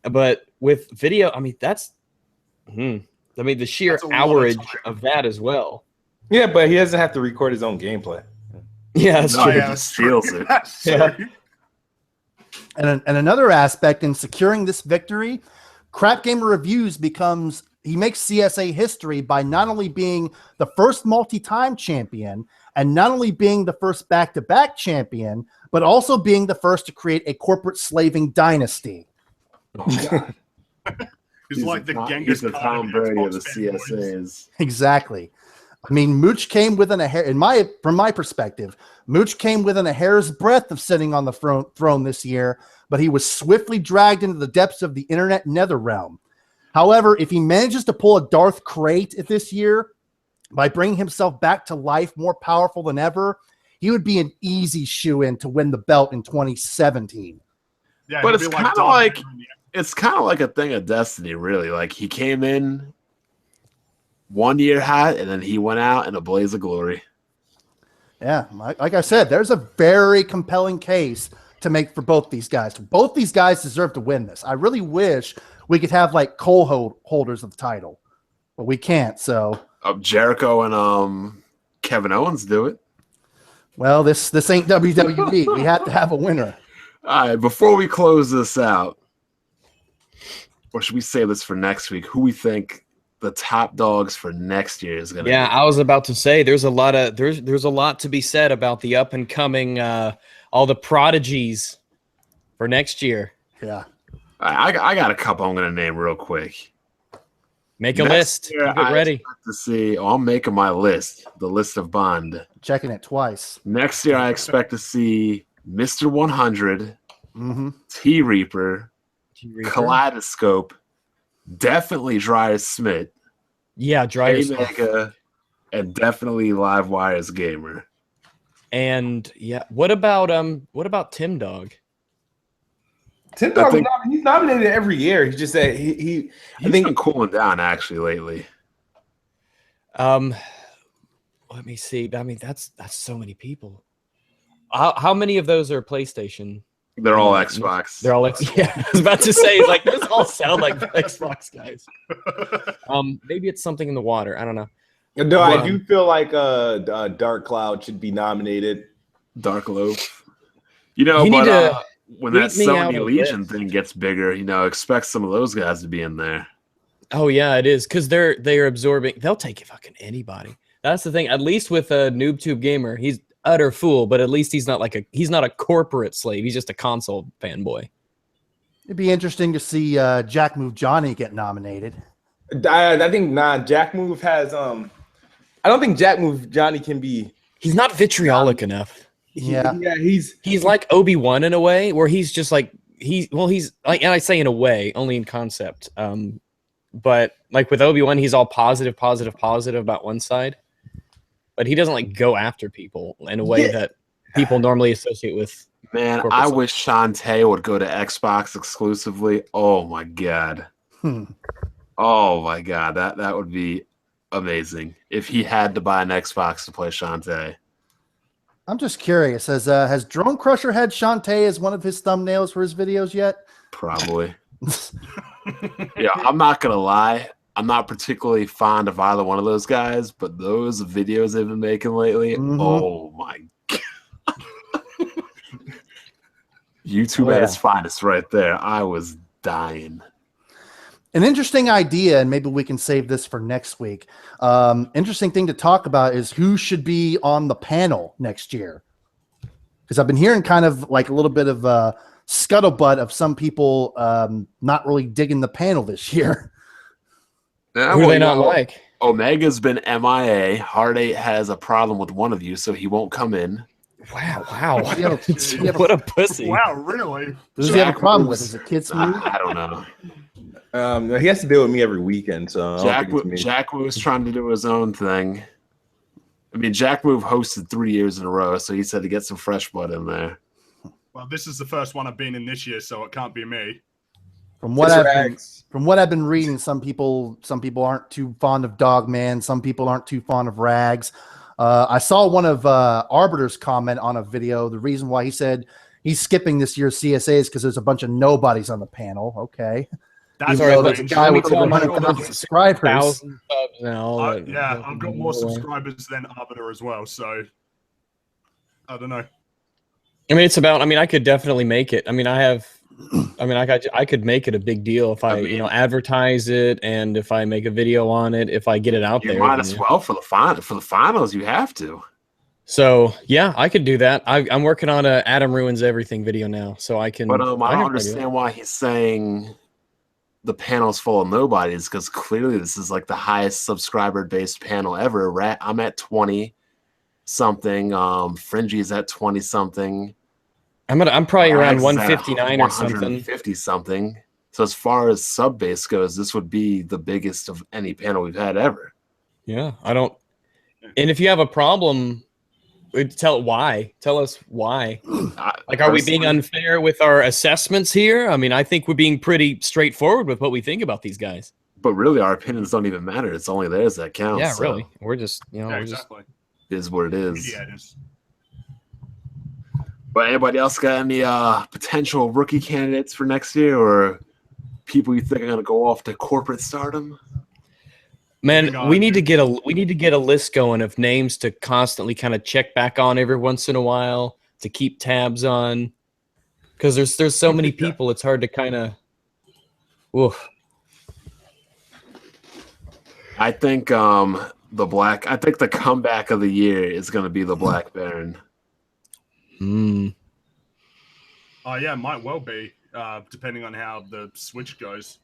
But with video, I mean, the sheer hourage of that as well. Yeah, but he doesn't have to record his own gameplay. Yeah, that's true. Yeah, steals it. Yeah. And another aspect in securing this victory, Crap Gamer Reviews makes CSA history by not only being the first multi-time champion and not only being the first back-to-back champion, but also being the first to create a corporate slaving dynasty. Oh, God. He's like the He's the Tom Brady of the CSAs. Exactly. I mean, Mooch came within from my perspective, Mooch came within a hair's breadth of sitting on the throne this year, but he was swiftly dragged into the depths of the internet nether realm. However, if he manages to pull a Darth Crate this year by bringing himself back to life more powerful than ever, he would be an easy shoe-in to win the belt in 2017. Yeah, but it's kind of like a thing of destiny, really. Like, he came in 1 year hot, and then he went out in a blaze of glory. Yeah, like I said, there's a very compelling case to make for both these guys. Both these guys deserve to win this. I really wish we could have like holders of the title, but we can't. So Jericho and Kevin Owens do it. Well, this ain't WWE. We have to have a winner. All right, before we close this out, or should we save this for next week? Who we think the top dogs for next year is going to be? I was about to say there's a lot to be said about the up and coming all the prodigies for next year. Yeah. I got a couple I'm going to name real quick. Make a list. Keep it ready. To see, I'm making my list, the list of Bond. Checking it twice. Next year, I expect to see Mr. 100, T-Reaper, Kaleidoscope, definitely Dryas Smith. Yeah, Dryas Mega, and definitely Live Wires Gamer. And what about Tim Dog? Tim Dog, he's nominated every year. He just said he's been cooling down actually lately. Let me see. I mean, that's so many people. How many of those are PlayStation? They're all Xbox. They're all Xbox. Yeah, I was about to say, like, those all sound like Xbox guys. Maybe it's something in the water. I don't know. No, I do feel like Dark Cloud should be nominated. Dark Loaf. When that Sony Legion thing gets bigger, expect some of those guys to be in there. Oh yeah, it is because they're absorbing. They'll take fucking anybody. That's the thing. At least with a NoobTube Gamer, he's utter fool, but at least he's not a corporate slave. He's just a console fanboy. It'd be interesting to see Jack Move Johnny get nominated. I think Jack Move has. I don't think Jack Move Johnny can be. He's not vitriolic enough. Yeah, he's like Obi-Wan in a way, where he's just like he's like, and I say in a way, only in concept. But like with Obi-Wan, he's all positive about one side, but he doesn't like go after people in a way that people normally associate with. Man, I wish Shantae would go to Xbox exclusively. Oh my god. Oh my god, that would be amazing if he had to buy an Xbox to play Shantae. I'm just curious. Has Drone Crusher had Shantae as one of his thumbnails for his videos yet? Probably. Yeah, I'm not gonna lie. I'm not particularly fond of either one of those guys, but those videos they've been making lately, oh my god. YouTube at its finest right there. I was dying. An interesting idea, and maybe we can save this for next week. Interesting thing to talk about is who should be on the panel next year. Because I've been hearing kind of like a little bit of scuttlebutt of some people not really digging the panel this year. Yeah, who do they not like? Omega's been MIA. Heart 8 has a problem with one of you, so he won't come in. Wow. What What a pussy. Wow, really? does he have a problem with? Is it kids move? I don't know. He has to deal with me every weekend, so Jack was trying to do his own thing. I mean, Jack Move hosted 3 years in a row, so he said to get some fresh blood in there. Well, this is the first one I've been in this year, so it can't be me. From what I've been reading, some people aren't too fond of Dogman. Some people aren't too fond of Rags. I saw one of Arbiter's comment on a video. The reason why he said he's skipping this year's CSA is because there's a bunch of nobodies on the panel. Okay. That's there's a guy with over 100,000 subscribers. 1,000 subs now. Yeah, I've got more subscribers than Arbiter as well, so I don't know. I mean, it's about. I mean, I could definitely make it. I mean, I could make it a big deal if I advertise it and if I make a video on it, if I get it out there. You might as well for the finals. You have to. So yeah, I could do that. I'm working on a Adam Ruins Everything video now, so I can. But I don't understand why he's saying the panel's full of nobodies, because clearly this is like the highest subscriber based panel ever. I'm at 20 something. Fringy's at 20 something. I'm probably around 159 or something. 150 something. So as far as sub base goes, this would be the biggest of any panel we've had ever. Yeah, I don't. And if you have a problem, tell us why. Like, are we being unfair with our assessments here? I mean, I think we're being pretty straightforward with what we think about these guys. But really, our opinions don't even matter. It's only theirs that counts. Yeah, really. We're just, Exactly. Is what it is. Yeah, it is. But anybody else got any potential rookie candidates for next year, or people you think are going to go off to corporate stardom? Man, we need to get a list going of names to constantly kind of check back on every once in a while to keep tabs on, because there's so many people. It's hard to kind of. Oof. I think I think the comeback of the year is going to be the Black Baron. Oh yeah, it might well be, depending on how the Switch goes.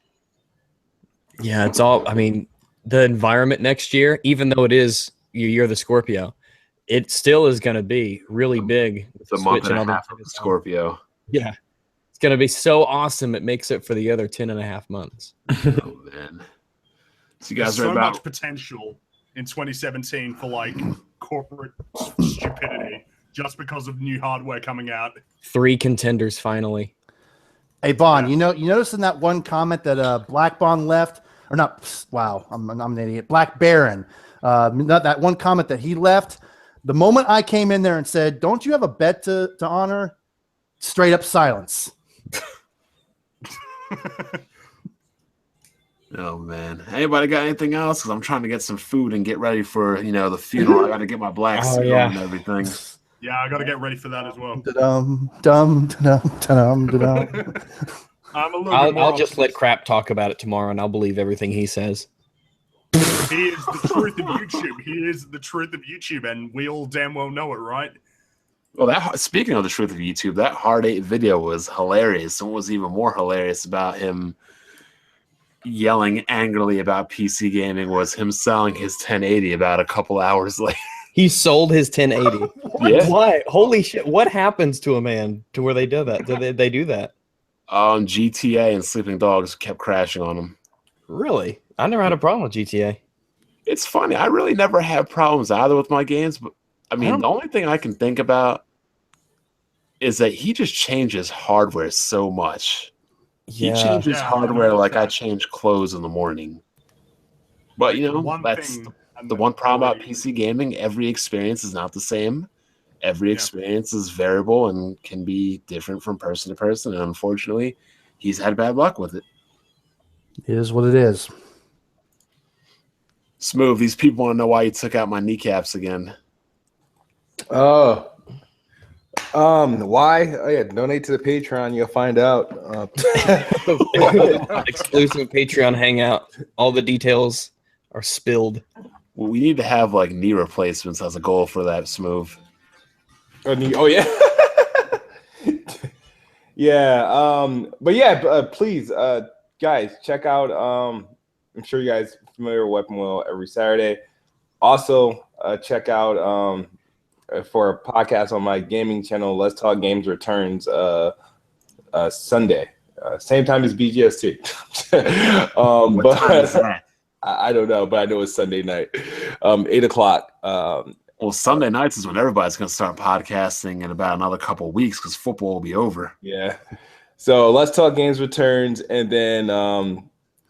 Yeah, it's all. I mean, the environment next year, even though it is you're the Scorpio, it still is going to be really big. It's a month and a half of Scorpio. Yeah, it's going to be so awesome. It makes it for the other 10.5 months. Oh man, so you guys There's are so about much potential in 2017 for like corporate stupidity. Just because of new hardware coming out. 3 contenders finally. Hey Vaughn, you notice in that one comment that Black Bond left, or not? Wow, I'm an idiot. Black Baron, not that one comment that he left. The moment I came in there and said, "Don't you have a bet to honor?" Straight up silence. Oh man! Anybody got anything else? Because I'm trying to get some food and get ready for the funeral. I got to get my black suit on and everything. Yeah, I got to get ready for that as well. I'll just let Crap talk about it tomorrow, and I'll believe everything he says. He is the truth of YouTube. He is the truth of YouTube, and we all damn well know it, right? Well, speaking of the truth of YouTube, that Hard 8 video was hilarious. And what was even more hilarious about him yelling angrily about PC gaming was him selling his 1080 about a couple hours later. He sold his 1080. Yeah. Why? Holy shit! What happens to a man to where they do that? They do that? GTA and Sleeping Dogs kept crashing on him. Really? I never had a problem with GTA. It's funny. I really never had problems either with my games, but I mean, the only thing I can think about is that he just changes hardware so much. He changes hardware like I change clothes in the morning. But you know, One that's thing, the one problem about PC gaming. Every experience is not the same. Every experience is variable and can be different from person to person. And unfortunately, he's had bad luck with it. It is what it is. Smooth. These people want to know why you took out my kneecaps again. Oh. Why? Oh yeah, donate to the Patreon. You'll find out. Exclusive Patreon hangout. All the details are spilled. Well, we need to have like knee replacements as a goal for that, Smooth. Oh yeah. Yeah. But yeah, please, guys, check out. I'm sure you guys are familiar with Weapon Wheel every Saturday. Also, check out for a podcast on my gaming channel, Let's Talk Games returns Sunday, same time as BGST. What time is that? I don't know, but I know it's Sunday night, 8 o'clock. Well, Sunday nights is when everybody's going to start podcasting in about another couple of weeks because football will be over. Yeah. So Let's Talk Games returns, and then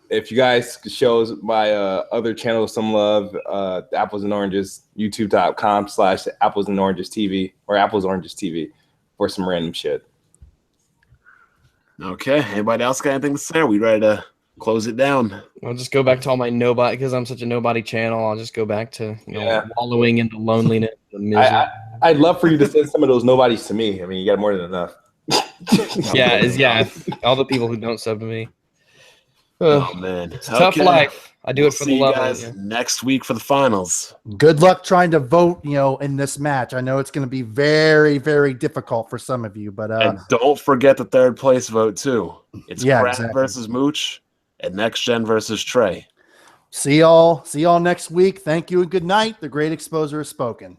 if you guys show my other channel some love, Apples and Oranges, youtube.com/Apples and Oranges TV or Apples Oranges TV for some random shit. Okay. Anybody else got anything to say? Are we ready to close it down? I'll just go back to all my nobody because I'm such a nobody channel. I'll just go back to wallowing in the loneliness. And misery. I'd love for you to send some of those nobodies to me. I mean, you got more than enough. Yeah. All the people who don't sub to me. Oh man, it's a tough life. I do it for the love of it. Next week for the finals. Good luck trying to vote, in this match. I know it's going to be very, very difficult for some of you, but and don't forget the third place vote too. It's Crap versus Mooch and Next Gen versus Trey. See y'all next week. Thank you and good night. The Great Exposer has spoken.